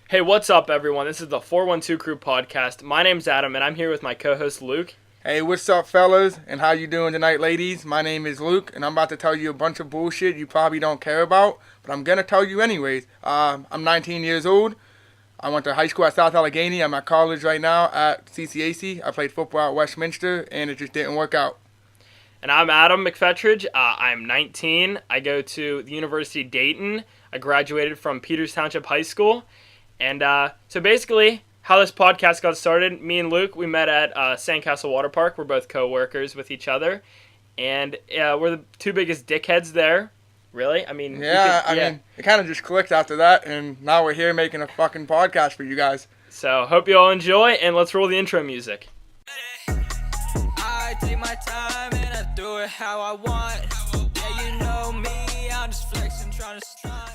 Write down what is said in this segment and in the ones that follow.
Hey, what's up, everyone? This is the 412 Crew podcast. My name's Adam, and I'm here with my co-host, Luke. Hey, what's up, fellas? And how you doing tonight, ladies? My name is Luke, and I'm about to tell you a bunch of bullshit you probably don't care about, but I'm going to tell you anyways. I'm 19 years old. I went to high school at South Allegheny. I'm at college right now at CCAC. I played football at Westminster, and it just didn't work out. And I'm Adam McFetridge. I'm 19. I go to the University of Dayton. I graduated from Peters Township High School. And so basically, how this podcast got started, me and Luke, we met at Sandcastle Water Park. We're both co-workers with each other. And we're the two biggest dickheads there. Really? I mean... I mean, it kind of just clicked after that, and now we're here making a fucking podcast for you guys. So, hope you all enjoy, and let's roll the intro music. I take my time, and I do it how I want. Yeah, you know me, I'm just flexing, trying to stunt.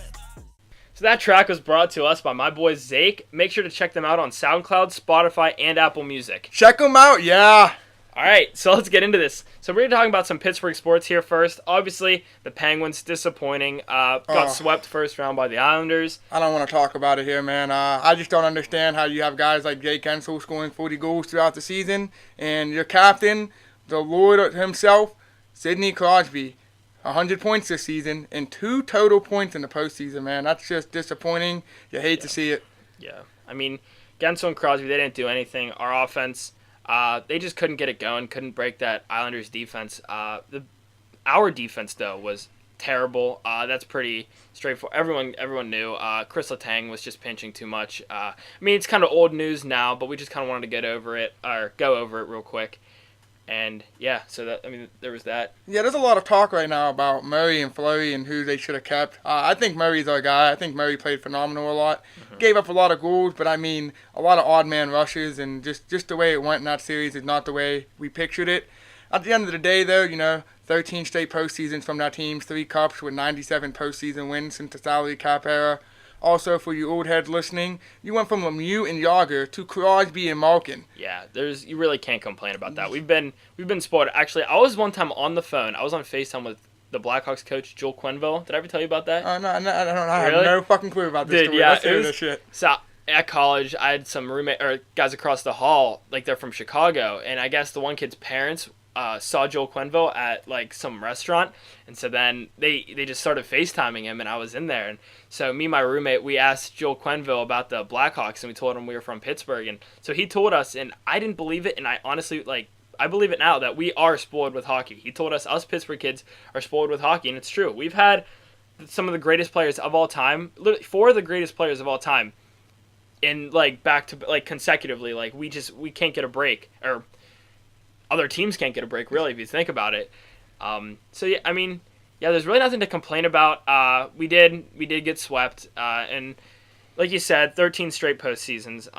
So that track was brought to us by my boy Zake. Make sure to check them out on SoundCloud, Spotify, and Apple Music. Check them out, yeah! Alright, so let's get into this. So we're talking about some Pittsburgh sports here first. Obviously, the Penguins, disappointing. Got swept first round by the Islanders. I don't want to talk about it here, man. I just don't understand how you have guys like Jake Guentzel scoring 40 goals throughout the season, and your captain, the Lord himself, Sidney Crosby, 100 points this season and 2 total points in the postseason, man. That's just disappointing. You hate to see it. Yeah, I mean, Guentzel and Crosby, they didn't do anything. Our offense... they just couldn't get it going, couldn't break that Islanders defense. Our defense, though, was terrible. That's pretty straightforward. Everyone knew. Chris Letang was just pinching too much. I mean, it's kind of old news now, but we just kind of wanted to go over it real quick. And, yeah, so there was that. Yeah, there's a lot of talk right now about Murray and Fleury and who they should have kept. I think Murray's our guy. I think Murray played phenomenal a lot. Mm-hmm. Gave up a lot of goals, but I mean, a lot of odd man rushes, and just the way it went in that series is not the way we pictured it. At the end of the day, though, 13 straight postseasons from that team, 3 cups with 97 postseason wins since the salary cap era. Also, for you old heads listening, you went from Lemieux and Yager to Crosby and Malkin. Yeah, you really can't complain about that. We've been spoiled. Actually, I was one time on the phone. I was on FaceTime with the Blackhawks coach, Joel Quenneville. Did I ever tell you about that? No, I don't know. I Really? have no fucking clue about this story. Yeah, Let's hear this shit. So, at college, I had some guys across the hall, like they're from Chicago, and I guess the one kid's parents saw Joel Quenneville at like some restaurant, and so then they just started FaceTiming him, and I was in there, and so me and my roommate, we asked Joel Quenneville about the Blackhawks, and we told him we were from Pittsburgh, and so he told us, and I didn't believe it, and I honestly, I believe it now, that we are spoiled with hockey. He told us Pittsburgh kids are spoiled with hockey, and it's true. We've had some of the greatest players of all time, literally 4 of the greatest players of all time, in back to consecutively, we can't get a break, or other teams can't get a break, really, if you think about it. So, yeah, I mean, yeah, there's really nothing to complain about. We did get swept, and like you said, 13 straight postseasons.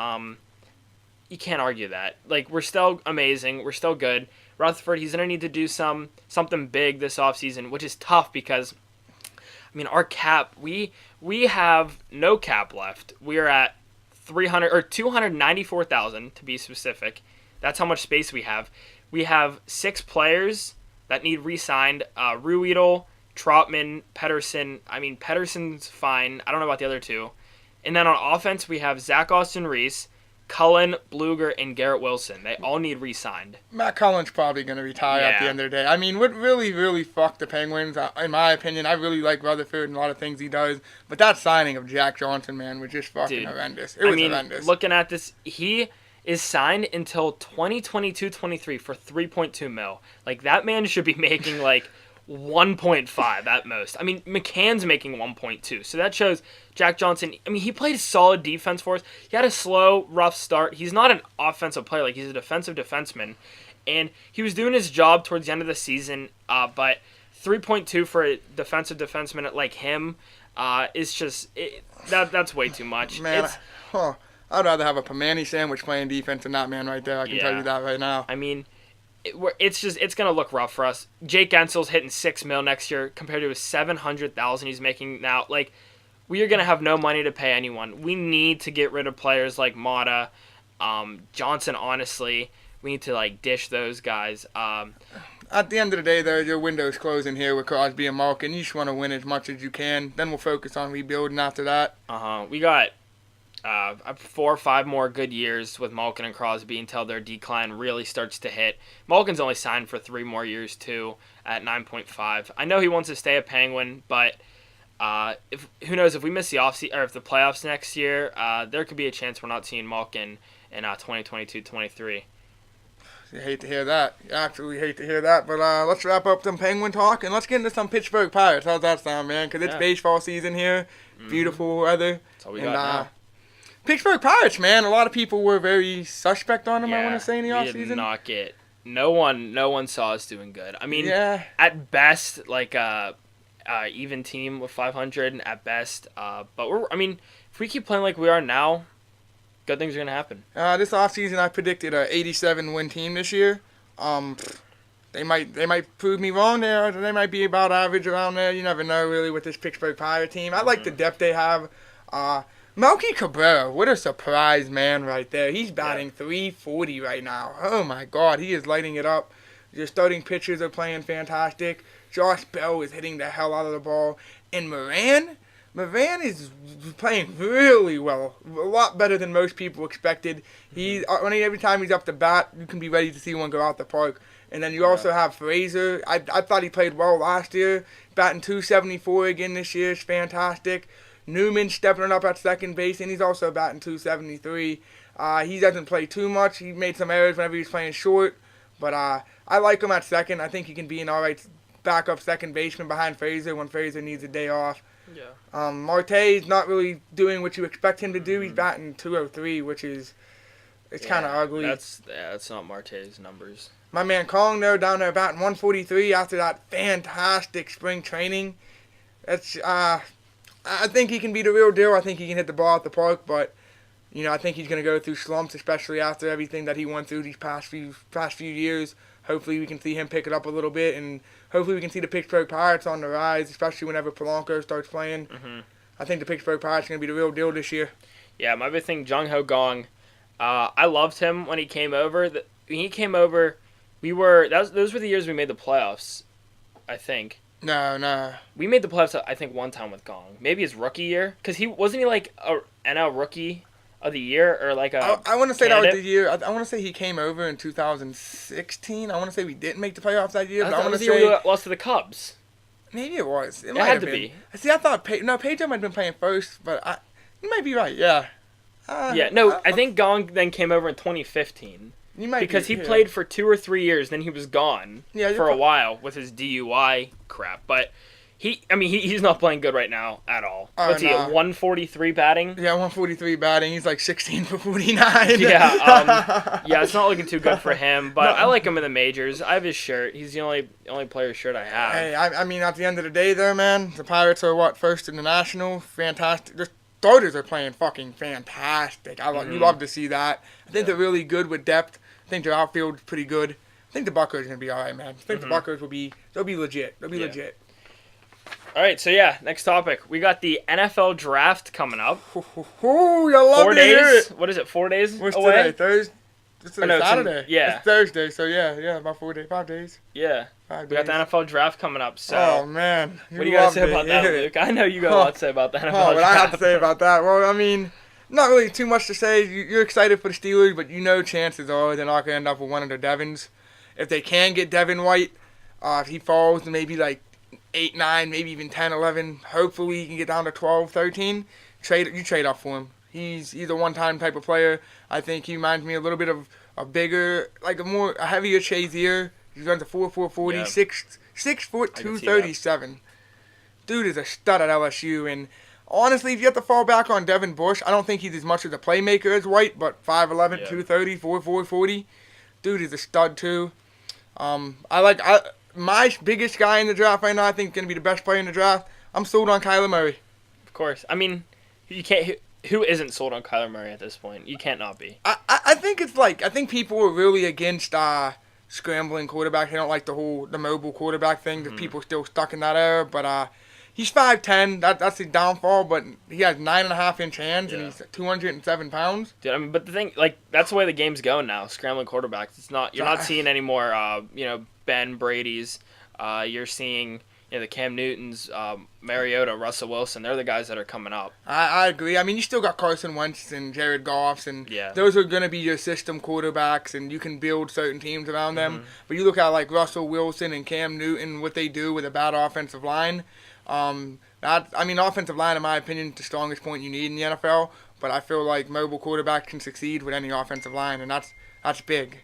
You can't argue that. We're still amazing. We're still good. Rutherford, he's going to need to do something big this offseason, which is tough because, I mean, our cap, we have no cap left. We are at 294,000 to be specific. That's how much space we have. We have 6 players that need re-signed. Ruedel, Trotman, Pedersen. I mean, Pedersen's fine. I don't know about the other 2. And then on offense, we have Zach Austin-Reese, Cullen, Bluger, and Garrett Wilson. They all need re-signed. Matt Cullen's probably going to retire at the end of the day. I mean, what really, really fucked the Penguins, in my opinion, I really like Rutherford and a lot of things he does, but that signing of Jack Johnson, man, was just fucking horrendous. It was horrendous. Looking at this, he is signed until 2022-23 for $3.2 million. That man should be making 1.5 at most. I mean, McCann's making 1.2. So that shows Jack Johnson, I mean, he played solid defense for us. He had a slow, rough start. He's not an offensive player. He's a defensive defenseman. And he was doing his job towards the end of the season, but 3.2 for a defensive defenseman like him is just, that's way too much. Man, I'd rather have a Pamani sandwich playing defense than that man right there. I can tell you that right now. I mean, it's going to look rough for us. Jake Guentzel's hitting $6 million next year compared to his $700,000 he's making now. We are going to have no money to pay anyone. We need to get rid of players like Mata, Johnson, honestly. We need to, dish those guys. At the end of the day, though, your window's closing here with Crosby and Malkin. You just want to win as much as you can. Then we'll focus on rebuilding after that. We got 4 or 5 more good years with Malkin and Crosby until their decline really starts to hit. Malkin's only signed for 3 more years too at 9.5. I know he wants to stay a Penguin, but who knows, if we miss the offseason or if the playoffs next year, there could be a chance we're not seeing Malkin in 2022-23. You hate to hear that. You absolutely hate to hear that. But let's wrap up some Penguin talk and let's get into some Pittsburgh Pirates. How's that sound, man? Because it's baseball season here. Beautiful weather. That's all we got now. Pittsburgh Pirates, man. A lot of people were very suspect on them, I want to say, in the offseason. We did not get... No one saw us doing good. I mean, at best, like even team with 500 at best. But if we keep playing like we are now, good things are gonna happen. This offseason, I predicted a 87 win team this year. They might prove me wrong there. They might be about average around there. You never know really with this Pittsburgh Pirate team. I like the depth they have. Melky Cabrera, what a surprise man right there. He's batting .340 right now. Oh my God, he is lighting it up. Your starting pitchers are playing fantastic. Josh Bell is hitting the hell out of the ball. And Moran is playing really well. A lot better than most people expected. Every time he's up to bat, you can be ready to see one go out the park. And then you also have Fraser. I thought he played well last year. Batting .274 again this year is fantastic. Newman stepping up at second base, and he's also batting .273. He doesn't play too much. He made some errors whenever he's playing short. But I like him at second. I think he can be an all right backup second baseman behind Fraser when Fraser needs a day off. Yeah. Marte's not really doing what you expect him to do. He's batting .203, which is kind of ugly. That's not Marte's numbers. My man Kong, though, down there batting .143 after that fantastic spring training. That's I think he can be the real deal. I think he can hit the ball out the park, but I think he's going to go through slumps, especially after everything that he went through these past few years. Hopefully we can see him pick it up a little bit, and hopefully we can see the Pittsburgh Pirates on the rise, especially whenever Polanco starts playing. I think the Pittsburgh Pirates are going to be the real deal this year. Yeah, my big thing, Jung Ho Gong. I loved him when he came over. When he came over, those were the years we made the playoffs, I think. No. We made the playoffs, I think, one time with Gong. Maybe his rookie year, because wasn't he like a NL rookie of the year or like a? I want to say that was the year. I want to say he came over in 2016. I want to say we didn't make the playoffs that year. But I want to say we lost to the Cubs. Maybe it was. It might had to be. See, I thought Pedro might have been playing first, but you might be right. Yeah. I think Gong then came over in 2015. Because he played for 2 or 3 years, then he was gone for a while with his DUI crap. But he's not playing good right now at all. What's he at 143 batting? Yeah, 143 batting. He's like 16 for 49. Yeah, it's not looking too good for him. But I like him in the majors. I have his shirt. He's the only player's shirt I have. Hey, at the end of the day, though, man, the Pirates are first in the National? Fantastic. Their starters are playing fucking fantastic. You love to see that. I think they're really good with depth. I think their outfield's pretty good. I think the Buckers are going to be all right, man. I think the Buckers they'll be legit. They'll be legit. All right, so next topic. We got the NFL draft coming up. Ooh, I love 4 to hear days? it. What is it, 4 days What's away? Today? Thursday? It's Saturday. It's Thursday, so yeah, about 4 days, 5 days. Yeah. 5 days. We got the NFL draft coming up, so. Oh, man. What do you got to say about that, Luke? I know you got a lot to say about the NFL draft. What I have to say about that? Well, not really too much to say. You're excited for the Steelers, but chances are they're not going to end up with one of their Devins. If they can get Devin White, if he falls to maybe like 8, 9, maybe even 10, 11, hopefully he can get down to 12, 13. You trade up for him. He's a one-time type of player. I think he reminds me a little bit of a bigger, like a heavier Chazier. He runs a 4.40, Yeah. 6 foot 237. Dude is a stud at LSU, and honestly, if you have to fall back on Devin Bush, I don't think he's as much of a playmaker as White, but 5'11", 230, 4.40. Dude is a stud too. My biggest guy in the draft right now, I think, is going to be the best player in the draft. I'm sold on Kyler Murray. Of course. You can't. Who isn't sold on Kyler Murray at this point? You can't not be. I think people are really against scrambling quarterbacks. They don't like the mobile quarterback thing. There's people still stuck in that era, but he's 5'10". That's his downfall, but he has 9.5-inch hands and he's 207 pounds. Dude, but the thing, that's the way the game's going now. Scrambling quarterbacks. You're not seeing any more, Ben Brady's. You're seeing, the Cam Newtons, Mariota, Russell Wilson. They're the guys that are coming up. I agree. I mean, you still got Carson Wentz and Jared Goffs, and Yeah. those are going to be your system quarterbacks, and you can build certain teams around them. But you look at like Russell Wilson and Cam Newton, what they do with a bad offensive line. Offensive line, in my opinion, is the strongest point you need in the NFL. But I feel like mobile quarterbacks can succeed with any offensive line, and that's big.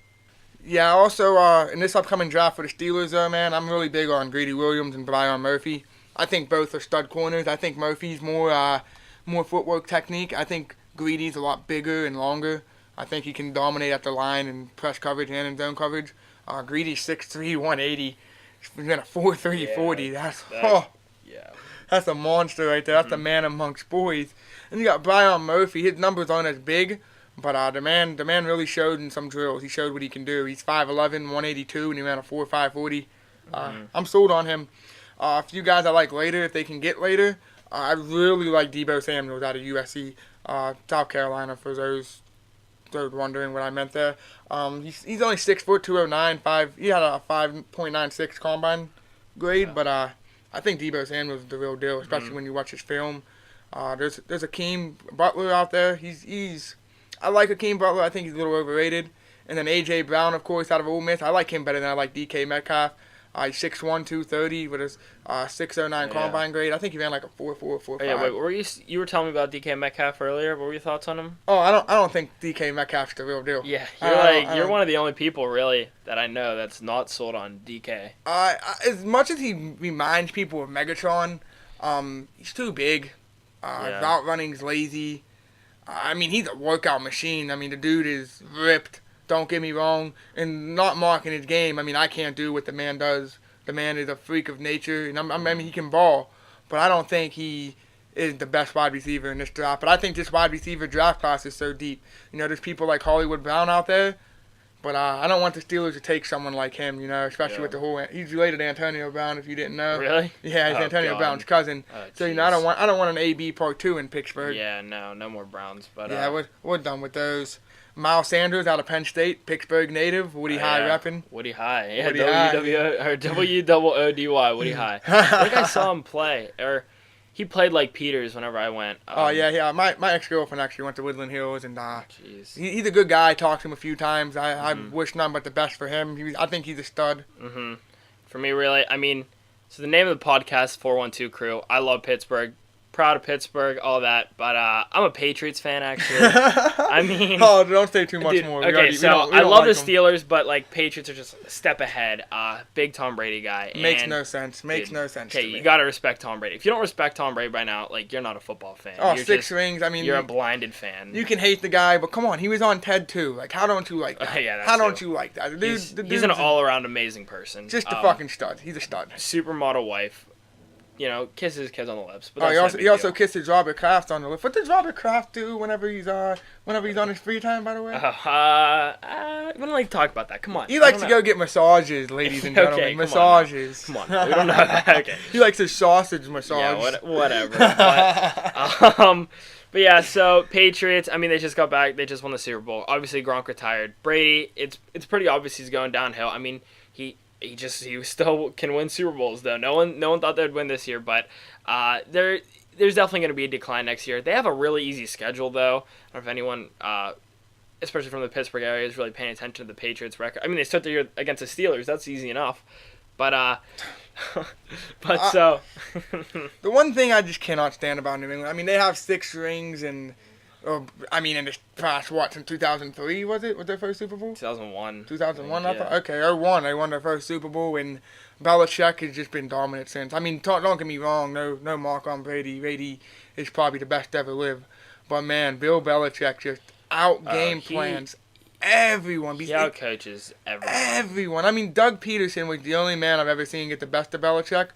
Yeah, also, in this upcoming draft for the Steelers, man, I'm really big on Greedy Williams and Byron Murphy. I think both are stud corners. I think Murphy's more footwork technique. I think Greedy's a lot bigger and longer. I think he can dominate at the line and press coverage and in zone coverage. Greedy's 6'3", 180. He's got a 4'3", 40. That's a monster right there. That's a man amongst boys. And you got Byron Murphy. His numbers aren't as big, but the man really showed in some drills. He showed what he can do. He's 5'11", 182, and he ran a 4.5 40. I'm sold on him. A few guys I like later, if they can get later. I really like Deebo Samuels out of USC, South Carolina, for those wondering what I meant there. He's only 6 foot, 209, he had a 5.96 combine grade, but I think Deebo Samuels is the real deal, especially when you watch his film. There's Akeem Butler out there. I like Akeem Butler. I think he's a little overrated. And then A.J. Brown, of course, out of Ole Miss. I like him better than I like D.K. Metcalf. He's 6'1", 230 with his 6.09 combine grade. I think he ran like a 4.4, 4.5. Yeah, wait, you were telling me about D.K. Metcalf earlier. What were your thoughts on him? Oh, I don't think D.K. Metcalf's the real deal. Yeah, you're one of the only people really that I know that's not sold on D.K. As much as he reminds people of Megatron, he's too big. Route running's lazy. He's a workout machine. The dude is ripped. Don't get me wrong. And not marking his game. I can't do what the man does. The man is a freak of nature. And he can ball. But I don't think he is the best wide receiver in this draft. But I think this wide receiver draft class is so deep. There's people like Hollywood Brown out there. But I don't want the Steelers to take someone like him, especially with the whole. He's related to Antonio Brown, if you didn't know. Really? Yeah, he's Antonio Brown's cousin. So I don't want an AB Part 2 in Pittsburgh. Yeah, no more Browns. But yeah, we're done with those. Miles Sanders out of Penn State, Pittsburgh native, Woody High repping. Woody High, yeah, Woody High. W-O-O-D-Y, Woody High. I think I saw him play, or he played like Peters whenever I went. Yeah. My ex-girlfriend actually went to Woodland Hills, and he's a good guy. I talked to him a few times. I wish nothing but the best for him. I think he's a stud. For me, really, so the name of the podcast, 412 Crew. I love Pittsburgh. Proud of Pittsburgh, all that, but I'm a Patriots fan, actually. Oh, don't say too much more. Okay, I love the Steelers, but Patriots are just a step ahead. Big Tom Brady guy. Makes no sense. Okay, you gotta respect Tom Brady. If you don't respect Tom Brady by now, you're not a football fan. Oh, you're 6 rings. You're a blinded fan. You can hate the guy, but come on, he was on TED too. How don't you like that? Yeah, how don't you like that? He's an all-around amazing person. Just a fucking stud. He's a stud. Supermodel wife. Kisses his kids on the lips. But he also kisses Robert Kraft on the lips. What does Robert Kraft do whenever he's on his free time, by the way? I wouldn't talk about that. Come on. He likes to go get massages, ladies and gentlemen. Okay, massages. Come on. We don't know that. Okay. He likes his sausage massage. Yeah, whatever. But yeah, so Patriots, they just got back. They just won the Super Bowl. Obviously, Gronk retired. Brady, it's pretty obvious he's going downhill. He still can win Super Bowls, though. No one thought they'd win this year, but there's definitely going to be a decline next year. They have a really easy schedule, though. I don't know if anyone, especially from the Pittsburgh area, is really paying attention to the Patriots' record. They start the year against the Steelers. That's easy enough. But the one thing I just cannot stand about New England, they have 6 rings and... in this past, since 2003, was their first Super Bowl? 2001. 2001, I thought? Okay, 2001, they won their first Super Bowl, and Belichick has just been dominant since. Don't get me wrong, no mark on Brady. Brady is probably the best to ever live. But, man, Bill Belichick just out-game plans everyone. He out-coaches everyone. Everyone. Doug Peterson was the only man I've ever seen get the best of Belichick.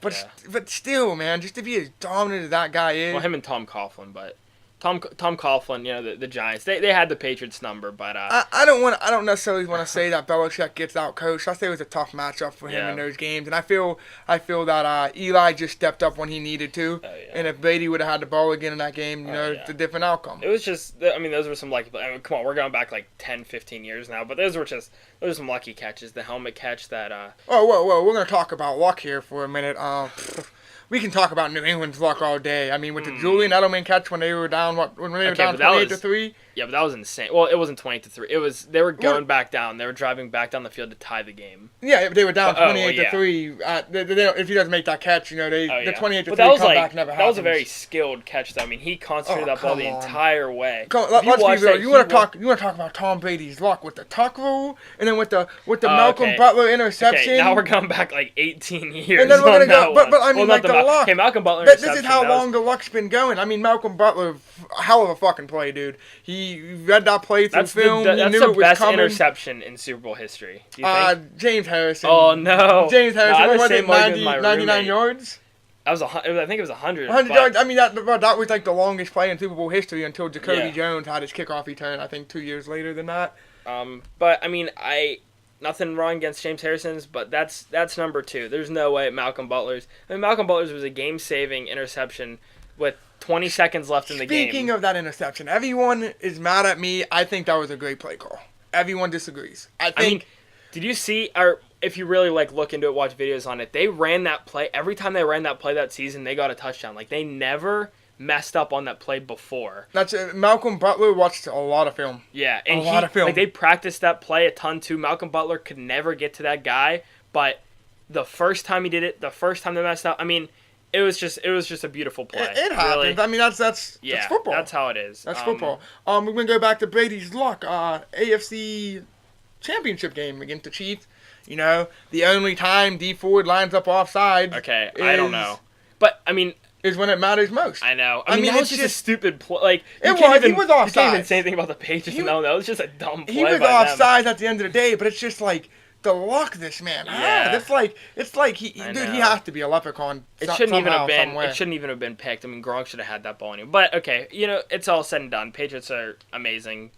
But still, man, just to be as dominant as that guy is. Well, him and Tom Coughlin, but... Tom Coughlin, the Giants, they had the Patriots number, but I don't necessarily want to say that Belichick gets out coached. I say it was a tough matchup for him in those games, and I feel that Eli just stepped up when he needed to, and if Brady would have had the ball again in that game, it's a different outcome. It was just, those were some lucky. Come on, we're going back like 10, 15 years now, but those were some lucky catches. The helmet catch that. Whoa! We're gonna talk about luck here for a minute. We can talk about New England's luck all day. I mean, with the Julian Edelman catch when they were down, when they were down 28-3. Yeah, but that was insane. Well, it wasn't 28-3. They were going back down. They were driving back down the field to tie the game. Yeah, they were down 28-3. If he doesn't make that catch, the 28-3 comeback never happens. That was a very skilled catch, though. I mean, he concentrated that ball the entire way. Let's be real. You want to talk about Tom Brady's luck with the tuck rule, and then with the Malcolm Butler interception. Okay, now we're going back like 18 years. And then we're gonna go. But I mean, like the luck. Okay, Malcolm Butler interception. This is how long the luck's been going. I mean, Malcolm Butler, hell of a fucking play, dude. He read that play through film. He knew it was best coming. Interception in Super Bowl history. Do you think? James Harrison. Oh no. James Harrison. What was it? 99 yards. I think it was 100. 100 yards. I mean, that was like the longest play in Super Bowl history until Jacoby Jones had his kickoff return. I think 2 years later than that. But I mean, nothing wrong against James Harrison's, but that's number 2. There's no way Malcolm Butler's was a game-saving interception with 20 seconds left in the game. Speaking of that interception, everyone is mad at me. I think that was a great play call. Everyone disagrees. I mean, did you see, or if you really look into it, watch videos on it, they ran that play. Every time they ran that play that season, they got a touchdown. Like, they never messed up on that play before. That's Malcolm Butler watched a lot of film. Yeah, and a lot of film. Like, they practiced that play a ton too. Malcolm Butler could never get to that guy, but the first time he did it, the first time they messed up, I mean, it was just a beautiful play. It happens. Really. I mean, that's football. That's how it is. That's football. We're gonna go back to Brady's luck. AFC Championship game against the Chiefs. The only time D Ford lines up offside. Okay, I don't know, but I mean, is when it matters most. I know. I mean, that was just a stupid play. Like, he was offside. You can't even say anything about the Patriots. No, that was just a dumb play. He was offside at the end of the day, but it's just like the luck this man had. It's like he has to be a leprechaun. It shouldn't even have been picked. I mean, Gronk should have had that ball anyway. But okay, it's all said and done. Patriots are amazing.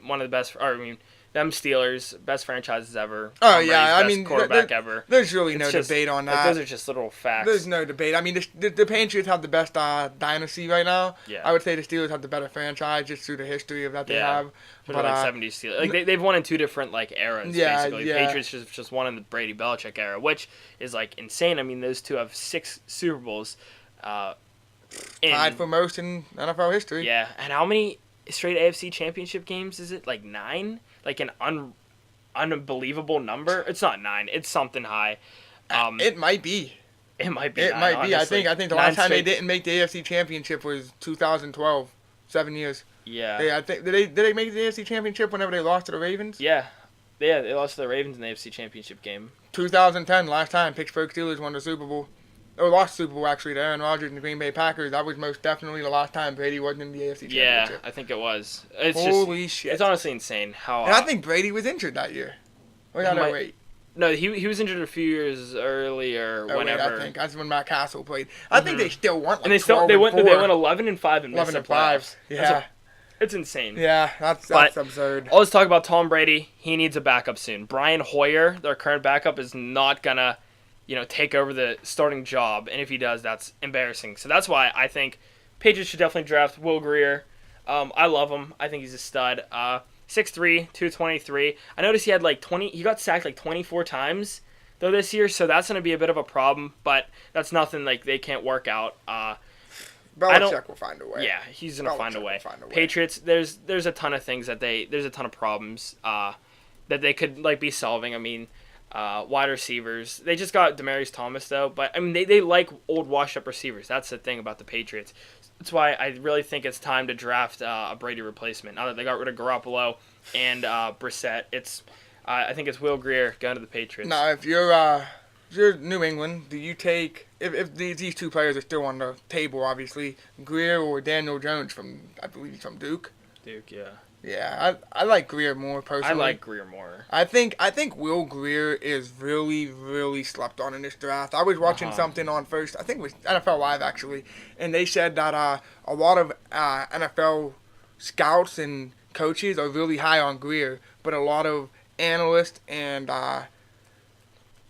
One of the best. Them Steelers, best franchises ever. Oh yeah, I mean, quarterback ever. There's really no debate on that. Those are just little facts. There's no debate. I mean, the Patriots have the best dynasty right now. Yeah. I would say the Steelers have the better franchise just through the history of that they have. But 70s Steelers, like they've won in 2 different eras. Basically, Patriots just won in the Brady Belichick era, which is insane. I mean, those two have 6 Super Bowls. Tied for most in NFL history. Yeah, and how many straight AFC Championship games is it? 9. Like an unbelievable number. It's not 9. It's something high. It might be. It might be. It might be. I think the last time they didn't make the AFC Championship was 2012. 7 years. Yeah. I think did they make the AFC Championship whenever they lost to the Ravens? Yeah. Yeah, they lost to the Ravens in the AFC Championship game. 2010, last time Pittsburgh Steelers won the Super Bowl. Or lost the Super Bowl, actually, to Aaron Rodgers and the Green Bay Packers. That was most definitely the last time Brady wasn't in the AFC Championship. Yeah, I think it was. Holy shit. It's honestly insane how... And I think Brady was injured that year. No, he was injured a few years earlier. Whenever. I think that's when Matt Castle played. I think they still went and they went 11-5 and missed the playoffs. Yeah. It's insane. Yeah, that's absurd. Let's talk about Tom Brady. He needs a backup soon. Brian Hoyer, their current backup, is not gonna take over the starting job, and if he does, that's embarrassing. So that's why I think Patriots should definitely draft Will Grier. I love him. I think he's a stud. 6'3", 223. I noticed he had he got sacked 24 times though this year, so that's going to be a bit of a problem, but that's nothing they can't work out. Belichick will find a way. Yeah, he's going to find a way. Patriots, there's a ton of things there's a ton of problems that they could be solving. I mean, wide receivers. They just got Demaryius Thomas though, but I mean they like old washed-up receivers. That's the thing about the Patriots. That's why I really think it's time to draft a Brady replacement. Now that they got rid of Garoppolo and Brissett, I think it's Will Grier going to the Patriots. Now, if you're New England, do you take if these 2 players are still on the table, obviously Grier or Daniel Jones I believe he's from Duke? Duke, yeah. Yeah, I like Grier more personally. I like Grier more. I think Will Grier is really, really slept on in this draft. I was watching something on first, I think it was NFL Live actually, and they said that a lot of NFL scouts and coaches are really high on Grier, but a lot of analysts and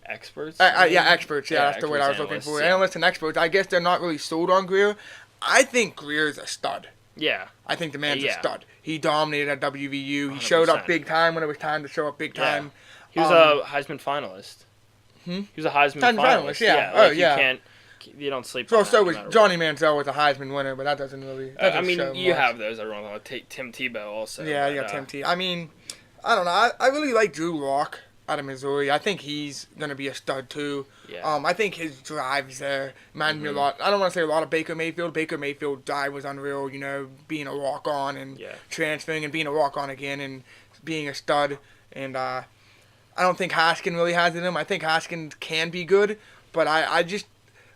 experts. Experts. Yeah, that's the word I was looking for. Yeah. Analysts and experts. I guess they're not really sold on Grier. I think Grier's a stud. Yeah. I think the man's a stud. He dominated at WVU. He showed up big time when it was time to show up big time. He was a Heisman finalist. He was a Heisman finalist. Yeah. You don't sleep. So was Johnny Manziel was a Heisman winner, but that doesn't really. I mean, you have those. Everyone knows. Tim Tebow also. Yeah, you got Tim Tebow. I mean, I don't know. I really like Drew Lock out of Missouri. I think he's gonna be a stud too. Yeah. I think his drive's there. Reminded me a lot. I don't want to say a lot of Baker Mayfield. Baker Mayfield's drive was unreal. You know, being a walk on and transferring and being a walk on again and being a stud. And I don't think Haskins really has it in him. I think Haskins can be good, but I just.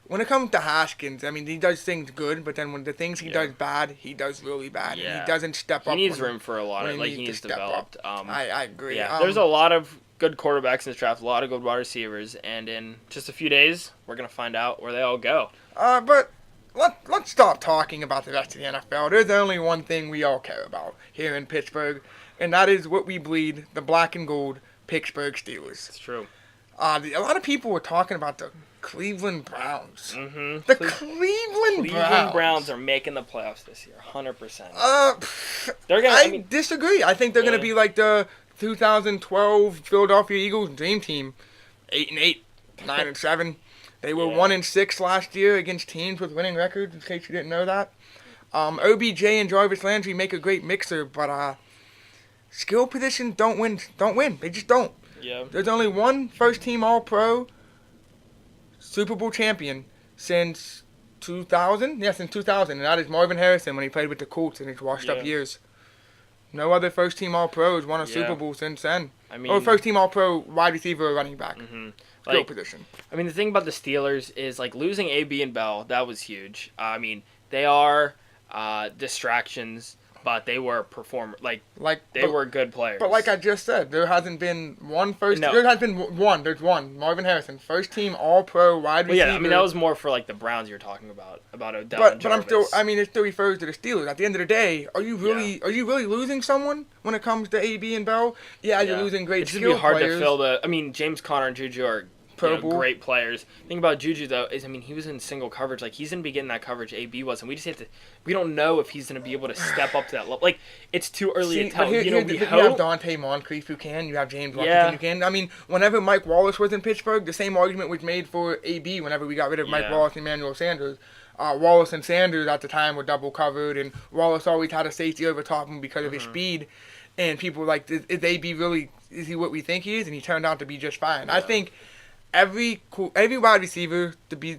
When it comes to Haskins, I mean, he does things good, but then when the things he does bad, he does really bad. Yeah. And he doesn't step up. He needs room for a lot of, he needs developed. I agree. Yeah, there's a lot of good quarterbacks in this draft, a lot of good wide receivers, and in just a few days, we're going to find out where they all go. But let's stop talking about the rest of the NFL. There's only one thing we all care about here in Pittsburgh, and that is what we bleed, the black and gold Pittsburgh Steelers. It's true. A lot of people were talking about the Cleveland Browns. Mm-hmm. The Cleveland Browns are making the playoffs this year, 100%. They're gonna. I disagree. I think they're gonna be like the 2012 Philadelphia Eagles dream team, 8-8, 9-7. They were 1-6 last year against teams with winning records. In case you didn't know that, OBJ and Jarvis Landry make a great mixer, but skill positions don't win. They just don't. Yeah. There's only one first-team All-Pro Super Bowl champion since 2000. Yeah, since 2000, and that is Marvin Harrison when he played with the Colts in his washed-up years. No other first-team All-Pros won a Super Bowl since then. I mean, or first-team All-Pro wide receiver or running back. Skill position. I mean, the thing about the Steelers is, losing AB and Bell, that was huge. I mean, they are distractions. But they were they were good players. But like I just said, there hasn't been one first. No. There has been one. There's one. Marvin Harrison, first team All-Pro wide receiver. Yeah, I mean that was more for the Browns you're talking about Odell and Jarvis. But I'm still. I mean, it still refers to the Steelers. At the end of the day, are you really losing someone when it comes to AB and Bell? Yeah, you're losing great skill players. It's gonna be hard to fill the. I mean, James Conner and Juju are. Great players. The thing about Juju though is, I mean, he was in single coverage. He's gonna be getting that coverage AB was, and we just have to. We don't know if he's gonna be able to step up to that level. It's too early to tell. You have Dante Moncrief who can. You have James Washington who can. I mean, whenever Mike Wallace was in Pittsburgh, the same argument was made for AB. Whenever we got rid of Mike Wallace and Emmanuel Sanders, Wallace and Sanders at the time were double covered, and Wallace always had a safety over top him because of his speed. And people were like, is AB really? Is he what we think he is? And he turned out to be just fine. I think. Every wide receiver to be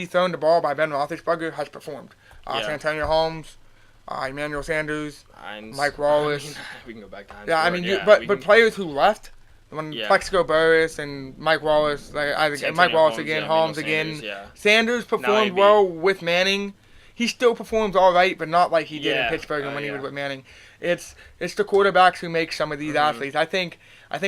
thrown the ball by Ben Roethlisberger has performed. Santonio Holmes, Emmanuel Sanders, Mike Wallace. We can go back to Hines. Yeah, I mean, but players who left, when Plexico Burress and Mike Wallace, Mike Wallace again, Holmes again. Sanders performed well with Manning. He still performs all right, but not like he did in Pittsburgh and when he was with Manning. It's the quarterbacks who make some of these athletes. I think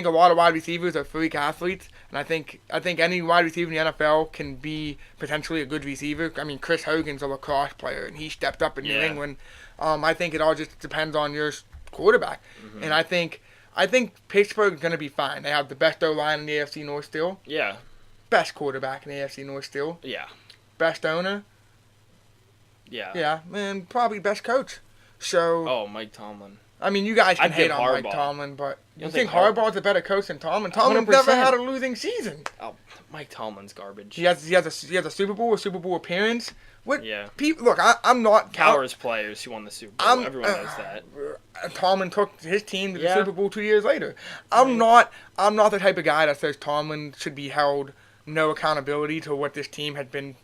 a lot of wide receivers are freak athletes, and I think any wide receiver in the NFL can be potentially a good receiver. I mean, Chris Hogan's a lacrosse player, and he stepped up in New England. I think it all just depends on your quarterback, and I think Pittsburgh's going to be fine. They have the best O-line in the AFC North still. Yeah. Best quarterback in the AFC North still. Yeah. Best owner. Yeah. Yeah, and probably best coach. So. Mike Tomlin. I mean, you guys can hate on Mike Tomlin, but you think Harbaugh's a better coach than Tomlin? Tomlin's 100%. never had a losing season. Oh, Mike Tomlin's garbage. He has a Super Bowl appearance. People, look, I'm not. Cowers players who won the Super Bowl. Everyone knows that. Tomlin took his team to the Super Bowl 2 years later. I'm not the type of guy that says Tomlin should be held no accountability to what this team had been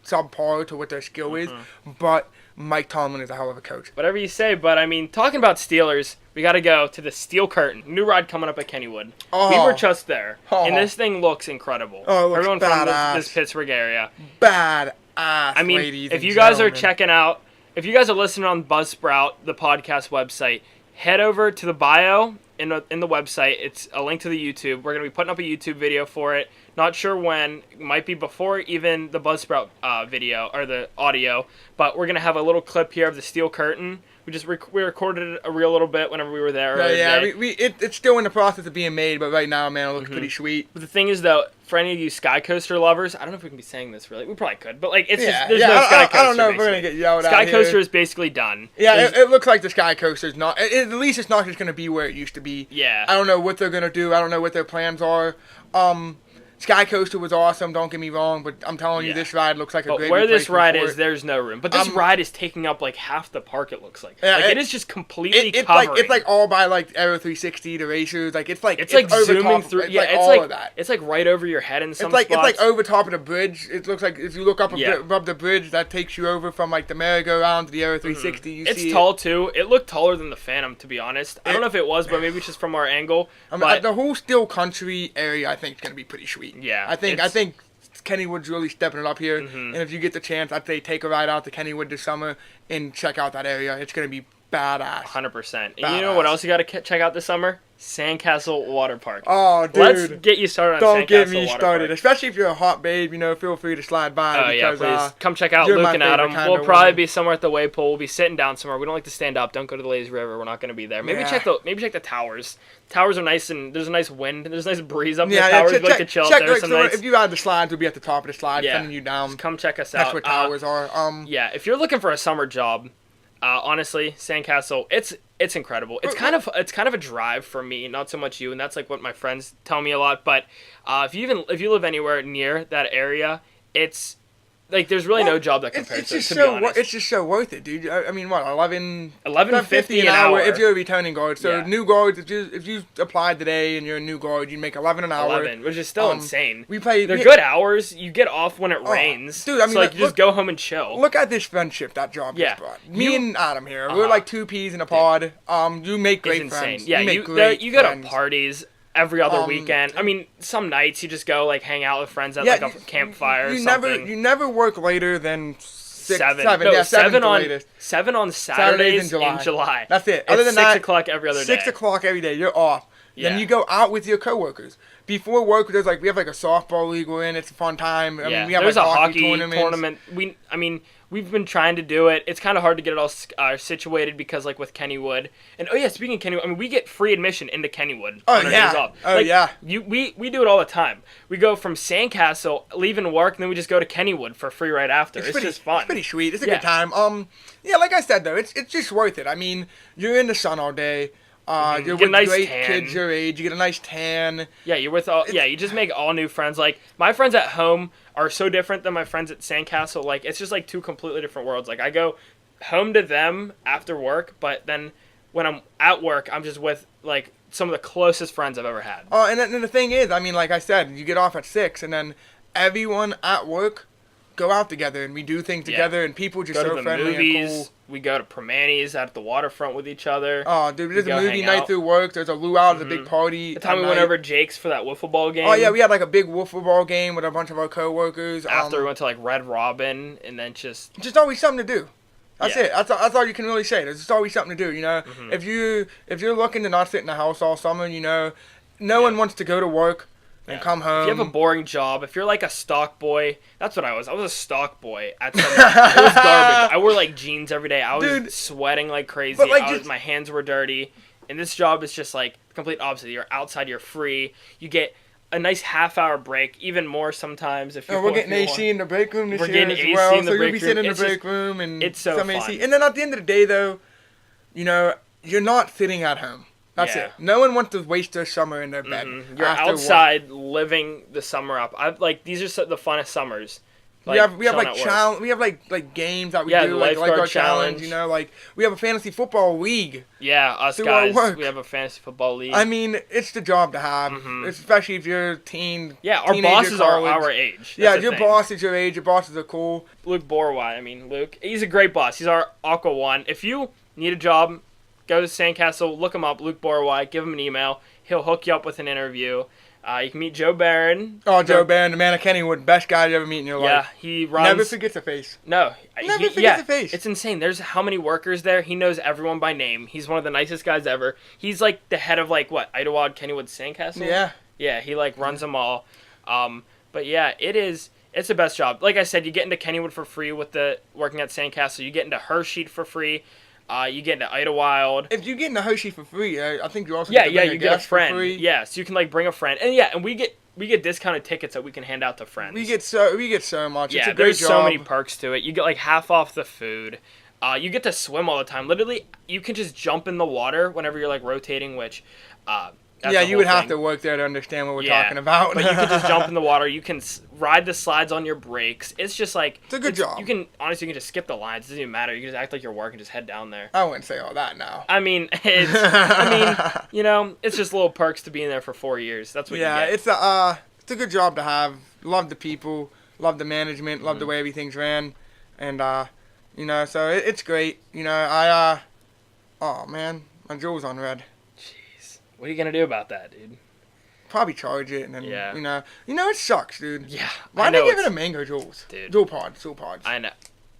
subpar to what their skill is, but Mike Tomlin is a hell of a coach. Whatever you say, but I mean, talking about Steelers, we got to go to the Steel Curtain. New ride coming up at Kennywood. We were just there, and this thing looks incredible. Oh, it looks Everyone badass. from this Pittsburgh area. Badass. I mean, ladies if and you guys gentlemen. are checking out, if you guys are listening on Buzzsprout, the podcast website, head over to the bio in the website. It's a link to the YouTube. We're going to be putting up a YouTube video for it. Not sure when. It might be before even the Buzzsprout video or the audio. But we're going to have a little clip here of the steel curtain. We recorded it a real little bit whenever we were there. It's still in the process of being made, but right now, man, it looks pretty sweet. But the thing is, though, for any of you Sky Coaster lovers, I don't know if we can be saying this really. We probably could, but there's no Sky Coaster. I don't know if we're gonna get yelled at. Sky Coaster is basically done. Yeah, it looks like the Sky Coaster's not. At least it's not just gonna be where it used to be. Yeah. I don't know what they're gonna do. I don't know what their plans are. Sky Coaster was awesome, don't get me wrong, but I'm telling you, this ride looks like a great where this ride for is, there's no room. But this ride is taking up half the park, it looks like. Yeah, it is just completely covering. It's all by Aero 360, the racers. It's zooming through. It's all of that. It's right over your head in some spots. It's over top of the bridge. It looks like if you look up above the bridge, that takes you over from the merry-go-round to the Aero 360. It's tall too. It looked taller than the Phantom, to be honest. I don't know if it was, but maybe it's just from our angle. The whole Steel Country area, I think, is going to be pretty sweet. Yeah. I think Kennywood's really stepping it up here. And if you get the chance, I'd say take a ride out to Kennywood this summer and check out that area. It's going to be badass. 100%. And you know what else you got to check out this summer? Sandcastle Water Park. Oh, dude. Let's get you started on Sandcastle Water Park. Don't get me started. Especially if you're a hot babe, feel free to slide by. Oh, because, please. Come check out Luke and Adam. We'll probably be somewhere at the wave pool. We'll be sitting down somewhere. We don't like to stand up. Don't go to the lazy river. We're not going to be there. Maybe check the towers. Towers are nice, and there's a nice wind. There's a nice breeze up in the towers. We like to chill up there some nights. If you ride the slides, we'll be at the top of the slide, sending you down. Just come check us out. That's where towers are. Yeah, if you're looking for a summer job, honestly, Sandcastle, it's incredible. It's kind of a drive for me, not so much you, and that's what my friends tell me a lot. But if you live anywhere near that area, it's there's really no job that compares to it, to be honest. It's just so worth it, dude. I mean, what, $11.50 an hour if you're a returning guard. So new guards, if you applied today and you're a new guard, you'd make $11 an hour. Which is still insane. They're good hours. You get off when it rains. Dude, I mean, you just go home and chill. Look at this friendship that job just brought. Me and Adam here, we're like two peas in a pod. You make great friends. Yeah, you go to parties every other weekend. I mean, some nights you just go hang out with friends at a campfire or something. You never work later than 7 on Saturdays in July. That's it. Other than 6 o'clock every other day. 6 o'clock every day. You're off. Yeah. Then you go out with your coworkers. Before work, we have a softball league we're in. It's a fun time. I mean, we have there's a hockey tournament. We've been trying to do it. It's kind of hard to get it all situated because with Kennywood. And speaking of Kennywood, we get free admission into Kennywood. Oh yeah. We do it all the time. We go from Sandcastle, leaving work, and then we just go to Kennywood for free right after. It's just fun. It's pretty sweet. It's a good time. Like I said though, it's just worth it. I mean, you're in the sun all day. You're with great kids your age. You get a nice tan. Yeah, you're with you just make all new friends. My friends at home are so different than my friends at Sandcastle. It's just two completely different worlds. I go home to them after work, but then when I'm at work, I'm just with some of the closest friends I've ever had. Oh, and then the thing is, I mean, like I said, you get off at 6, and then everyone at work go out together, and we do things together, and people just so friendly and cool. We go to Permanis out at the waterfront with each other. Oh, dude, there's a movie night through work. There's a luau, there's a big party. The time we went over Jake's for that wiffle ball game. Oh, yeah, we had a big wiffle ball game with a bunch of our coworkers. After we went to Red Robin, and then just always something to do. That's it. That's all you can really say. There's just always something to do, If you're looking to not sit in the house all summer, no one wants to go to work and come home. If you have a boring job, if you're a stock boy, that's what I was. I was a stock boy at some point. It was garbage. I wore jeans every day. I was sweating like crazy. But my hands were dirty. And this job is just complete opposite. You're outside, you're free. You get a nice half-hour break, even more sometimes. We're getting AC in the break room this year getting as AC well. in the so break you'll be sitting in the break room and it's so fun. AC. And then at the end of the day, though, you're not sitting at home. That's it. No one wants to waste their summer in their bed. You're outside living the summer up. These are the funnest summers. We have challenge. We have games that we do like our challenge. We have a fantasy football league. Yeah, us guys. We have a fantasy football league. I mean, it's the job to have, especially if you're a teen. Yeah, our bosses are our age. That's your boss is your age. Your bosses are cool. Luke Borwai. Luke, he's a great boss. He's our Aqua One. If you need a job, go to Sandcastle, look him up, Luke Borwai, give him an email. He'll hook you up with an interview. You can meet Joe Barron. Oh, Joe Barron, the man of Kennywood, best guy you ever meet in your Yeah, life. he runs. Never forgets a face. No, Never forgets a face. It's insane. There's how many workers there. He knows everyone by name. He's one of the nicest guys ever. He's like the head of like what Idlewild, Kennywood, Sandcastle. Yeah. Yeah, he like runs them all. But yeah, it's the best job. Like I said, you get into Kennywood for free with the working at Sandcastle. You get into Hershey for free. You get into Idlewild. If you get into Hershey for free, I think you also Yeah, get to bring you get a guest for friend. free. Yeah, so you can like bring a friend, and we get discounted tickets that we can hand out to friends. We get so much. Yeah, it's a great there's job. so many perks to it. You get like half off the food. You get to swim all the time. Literally, you can just jump in the water whenever you're like rotating, which that's Yeah, a you whole would have thing. to work there to understand what we're Yeah, talking about. But you can just jump in the water. You can ride the slides on your brakes. It's just like It's a good job. You can just skip the lines. It doesn't even matter. You can just act like you're working, just head down there. I wouldn't say all that now. I mean, it's it's just little perks to being there for 4 years. That's what Yeah, you get. it's a good job to have. Love the people, love the management, love the way everything's ran, and so it's great. Oh man, my jewel's on red. Jeez, what are you gonna do about that, dude? Probably charge it, and then Yeah. it sucks, dude. Yeah, Why I they know give it it's- a mango jewels? Dude. Jewel pods. I know.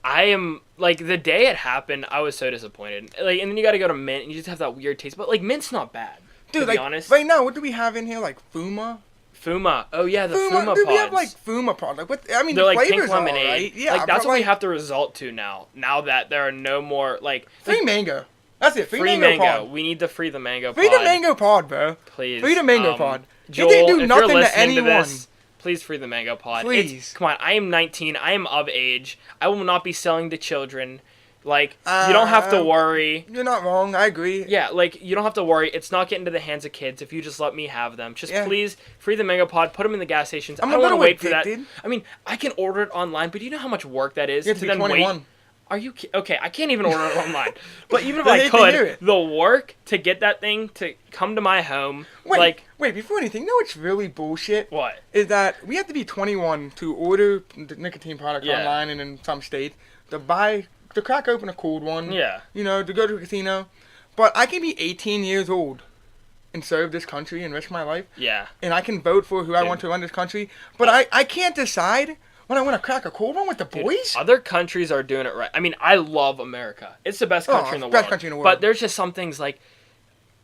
I am like the day it happened, I was so disappointed. Like, and then you got to go to mint, and you just have that weird taste. But like mint's not bad, Dude, to like be honest. right now, what do we have in here? Like Fuma. Fuma. Oh yeah, the Fuma Dude, pods. we have like Fuma pods. Like what? I mean, They're the like pink flavors are lemonade. alright. Yeah, like that's but, what we like, have to result to now. Now that there are no more like free mango. That's it. Free, free mango, mango. pod. We need to free the mango. Free pod. the mango pod, bro. Please. Free the mango pod. Joel, It didn't do if nothing you're to listening anyone. this, please free the mango pod. Please. Come on, I am 19. I am of age. I will not be selling to children. Like, you don't have to worry. You're not wrong. I agree. Yeah, like, you don't have to worry. It's not getting to the hands of kids if you just let me have them. Just please free the mango pod. Put them in the gas stations. I don't want to wait for that. I mean, I can order it online, but do you know how much work that is? You have to be then 21. wait? Are you okay? I can't even order it online. But even if I I hate to hear could, it. the work to get that thing to come to my home, Wait, before anything, you know what's really bullshit? What? Is that we have to be 21 to order the nicotine products Yeah. online and in some states to crack open a cold one. Yeah. To go to a casino. But I can be 18 years old and serve this country and risk my life. Yeah. And I can vote for who I want to run this country. But I can't decide when I want to crack a cold one with the boys. Other countries are doing it right. I mean, I love America. It's the best country in the world. best country in the world. But there's just some things like,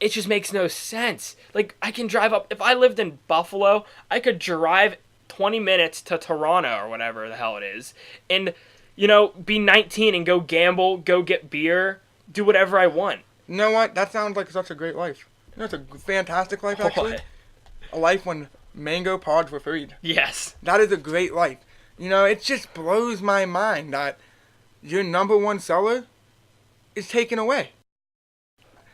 it just makes no sense. Like, I can drive up. If I lived in Buffalo, I could drive 20 minutes to Toronto or whatever the hell it is. And, be 19 and go gamble, go get beer, do whatever I want. You know what? That sounds like such a great life. It's a fantastic life, actually. What? A life when mango pods were freed. Yes. That is a great life. It just blows my mind that your number one seller is taken away.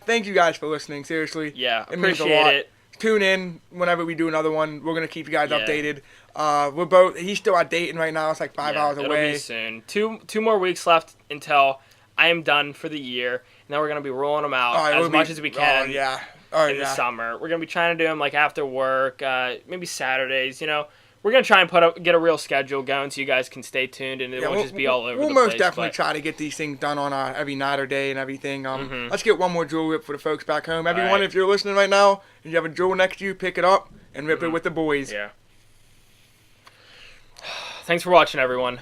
Thank you guys for listening, seriously. Yeah, It means a appreciate lot. it. Tune in whenever we do another one. We're going to keep you guys Yeah. updated. He's still out dating right now. It's like 5 hours It'll away. be soon. Two more weeks left until I am done for the year. And then we're going to be rolling them out as much as we can. Oh, yeah. In the summer. We're going to be trying to do them like after work, maybe Saturdays, We're going to try and get a real schedule going so you guys can stay tuned and it won't just be all over the place. We'll most definitely try to get these things done on every night or day and everything. Let's get one more jewel rip for the folks back home. Everyone, if you're listening right now and you have a jewel next to you, pick it up and rip it with the boys. Yeah. Thanks for watching, everyone.